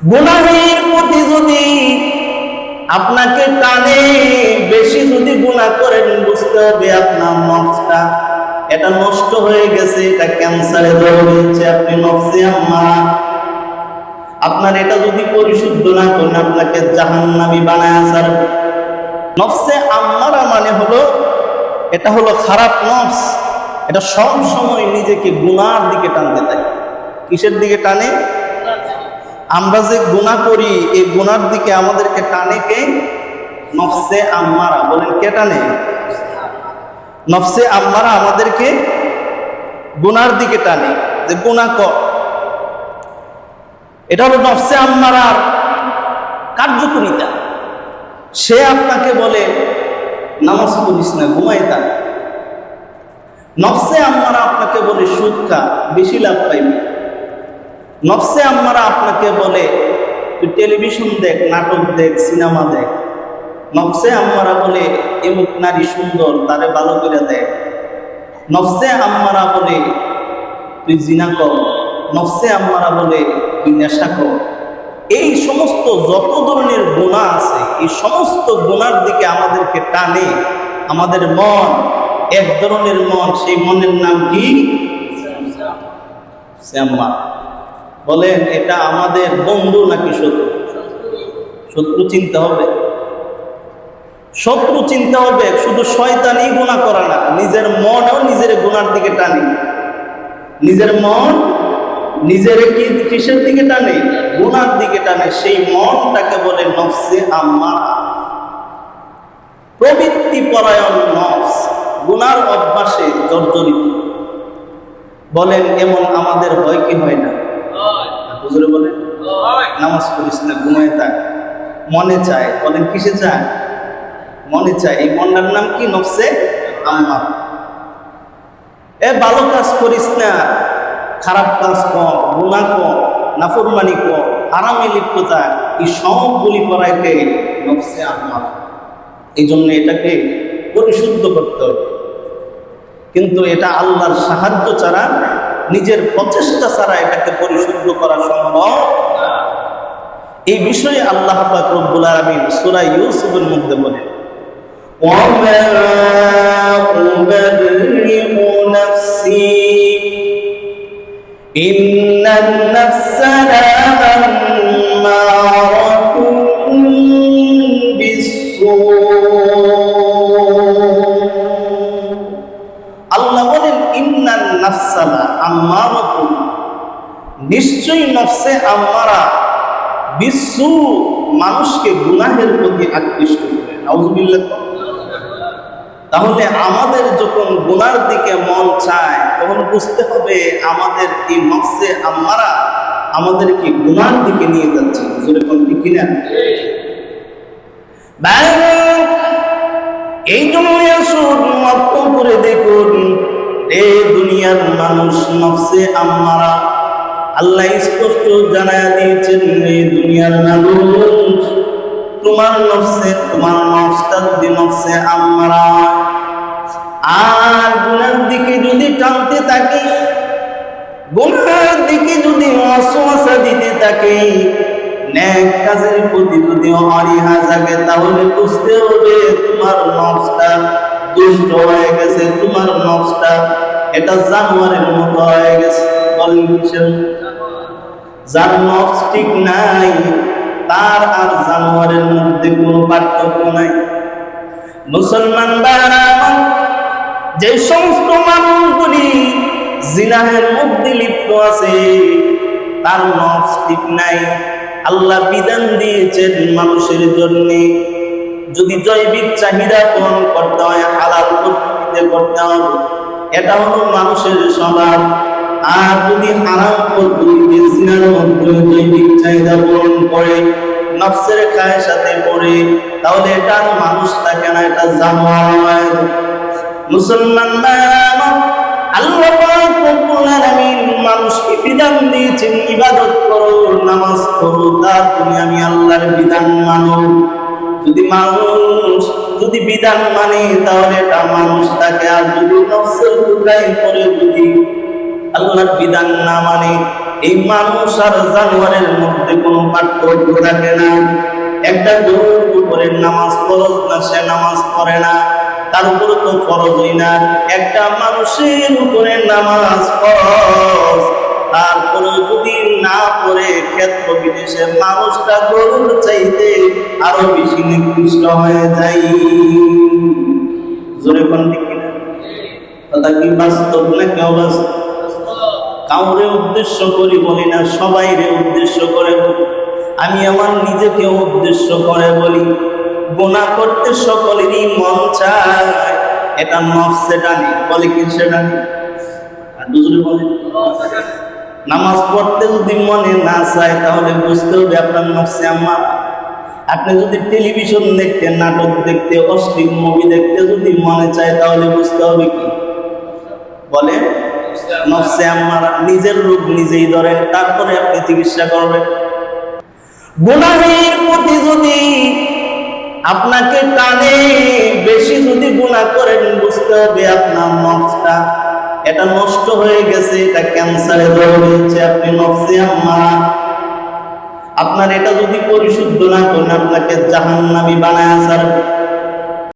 গুনাহের প্রতি যদি আপনাকে টানে, বেশি যদি গুনাহ করেন, বুঝতে হবে আপনার নফসটা এটা নষ্ট হয়ে গেছে, এটা ক্যান্সারে ধরেছে। আপনি নফসে আম্মারা, আপনার এটা যদি পরিশুদ্ধ না করেন আপনাকে জাহান্নামী বানায় ছাড়বে। নফসে আম্মারা মানে হলো, এটা হলো খারাপ নফস, এটা সব সময় নিজেকে গুনার দিকে টানতে থাকে। কিসের দিকে টানে? আমরা যে গুনাহ করি এই গুনার দিকে আমাদেরকে টানে কে? নফসে আম্মারা। বলেন কে টানে? নফসে আম্মারা আমাদেরকে গুনার দিকে টানে, যে গুনাহ কর। এটা হলো নফসে আম্মারার কার্যকরিতা। সে আপনাকে বলে নামাজ পড়িস না, ঘুমাই থাক। নফসে আম্মারা আপনাকে বলে সুদ খা, বেশি লাভ পাইবি। নফসে আম্মারা আপনাকে বলে তুই টেলিভিশন দেখ, নাটক দেখ, সিনেমা দেখ। নফসে আম্মারা বলে এমুক নারী সুন্দর, তারে ভালো করে দেখ। নফসে আম্মারা বলে তুই জিনা কর। নফসে আম্মারা বলে তুই নেশা কর। এই সমস্ত যত ধরনের গুনাহ আছে, এই সমস্ত গুনার দিকে আমাদেরকে টানে আমাদের মন। এক ধরনের মন, সেই মনের নাম কি? শ্যামা। বলেন এটা আমাদের বন্ধু নাকি শত্রু? শত্রু চিনতে হবে, শত্রু চিনতে হবে। শুধু শয়তানি গুনাহ করা না, নিজের মনও নিজের গুনার দিকে টানে। নিজের মন নিজের কিসের দিকে টানে? গুনার দিকে টানে। সেই মনটাকে বলে নফসে আম্মারা, প্রবৃত্তি পরায়ণ নফস, গুনার অভ্যাসে জর্জরিত। বলেন এমন আমাদের হয় কি হয় না? হুজুরে বলেন নামাজ পড়িস না, ঘুমায় থাক, মনে চায়। বলেন কিসে চায়? মনে চায়। এই মনটার নাম কি? নফসে আম্মারা। ভালো কাজ করিস না, খারাপ কাজ কর, গুনাহ কর, নাফরমানি কর, হারামে লিপ্ত থাক। এই সবগুলি করাইতে নফসে আম্মারা। এই জন্য এটাকে পরিশুদ্ধ করতে হবে। কিন্তু এটা আল্লাহর সাহায্য ছাড়া, নিজের প্রচেষ্টা ছাড়া এটাকে পরিশুদ্ধ করা সম্ভব। এই বিষয়ে আল্লাহ পাক রব্বুল আলামিন সূরা ইউসুফের মধ্যে বলেন, ওয়ামা উবাররিউ নাফসি ইন্নান নাফসা লাআম্মারাতুন বিসসূ। আল্লাহ বলেন ইন্নান নাফসা লাআম্মারাতুন, নিশ্চয়ই নফসে আম্মারা বিসসূ, মানুষকে গুনাহের প্রতি আকৃষ্ট করে। নাউযুবিল্লাহ। তাহলে আমাদের যখন গুনার দিকে মন চায়, তখন বুঝতে হবে আমাদের এই নফসে আম্মারা আমাদেরকে গুনার দিকে নিয়ে যাচ্ছে। জোরে কোন ঠিক কিনা? এই জন্য আসুন লক্ষ্য করে দেখুন, এই দুনিয়ার মানুষ নফসে আম্মারা। আল্লাহ স্পষ্ট জানায় দিয়েছেন, এই দুনিয়ার মানুষ তোমার নফসে, তোমার নফসটা যদি নফসে আম্মারা আর গুনার দিকে যদি টানতে থাকে, গুনার দিকে যদি ওয়াসওয়াসা দিতে থাকে, নেক কাজের প্রতি যদি অনীহা জাগে, তাহলে বুঝতে হবে তোমার নফসটা দুষ্ট হয়ে গেছে। তোমার নফসটা এটা জানোয়ারের মতো হয়ে গেছে। বলেন যার নফস ঠিক নাই, তার আর জানোয়ারের মধ্যে কোনো পার্থক্য নাই। মুসলমান ভাইরা, যে সমস্ত মানুষগুলি জিনাহের মধ্যে লিপ্ত আছে, তার নফস ঠিক নাই। আল্লাহ বিধান দিয়েছেন মানুষের জন্য, যদি জৈবিক চাহিদা পূরণ করতে হয় হালাল পদ্ধতিতে করতে হবে, এটা হলো মানুষের স্বভাব। আর যদি হারাম পদ্ধতিতে জিনার মধ্যে জৈবিক চাহিদা পূরণ করে, নফসের খায়ের সাথে পড়ে, তাহলে এটা মানুষ থাকে না, এটা জানোয়ার হয়। মুসলমান আল্লাহ পাক রব্বুল আলামিন মানুষকে বিধান দিয়েছেন ইবাদত করো, নামাজ পড়ো, তারপরে আমি আল্লাহর বিধান মানো। যদি মানুষ যদি বিধান মানে, তাহলে এটা মানুষ থাকে। আর যদি নফসের হুকুমে পড়ে, যদি আল্লাহর বিধান না মানে, এই মানুষ আর জানোয়ারের মধ্যে কোনো পার্থক্য ধৈর্য থাকে না। একটা গরুর উপরে নামাজ ফরজ না, সে নামাজ পড়ে না, তার উপরে তো ফরজই না। একটা মানুষের উপরে নামাজ ফরজ, তারপরে যদি না পড়ে ক্ষেত্র বিশেষে মানুষটা গরুর চাইতে আরো বেশি নিকৃষ্ট হয়ে যায়। জোরে কোন ঠিক কিনা? কথা কি বাস্তব না কেউ বাস্তব? কাউরে উদ্দেশ্য করি বলি না, সবাইরে উদ্দেশ্য করে বলি। আমি আমার নিজেকে উদ্দেশ্য করে বলি, গুনাহ করতে সকলেরই মন চায়, এটা নফসে টানে। বলে কি সেটা নেই? আর দুজনে বলে নামাজ পড়তে যদি মনে না চায় তাহলে বুঝতে হবে আপনার নফসে আম্মা। আপনি যদি টেলিভিশন দেখতে, নাটক দেখতে, অশ্লীল মুভি দেখতে যদি মনে চায় তাহলে বুঝতে হবে কি? বলে নফসে আম্মারা। নিজের রোগ নিজেই ধরেন, তারপরে আপনি চিকিৎসা করবেন। গুনাহের প্রতি যদি আপনাকে টানে, বেশি যদি গুনাহ করেন বুঝতে হবে আপনার নফসটা এটা নষ্ট হয়ে গেছে, এটা ক্যান্সারে ধরে রয়েছে। আপনি নফসে আম্মারা, আপনার এটা যদি পরিশুদ্ধ না করেন আপনাকে জাহান্নামী বানায় ছাড়বে।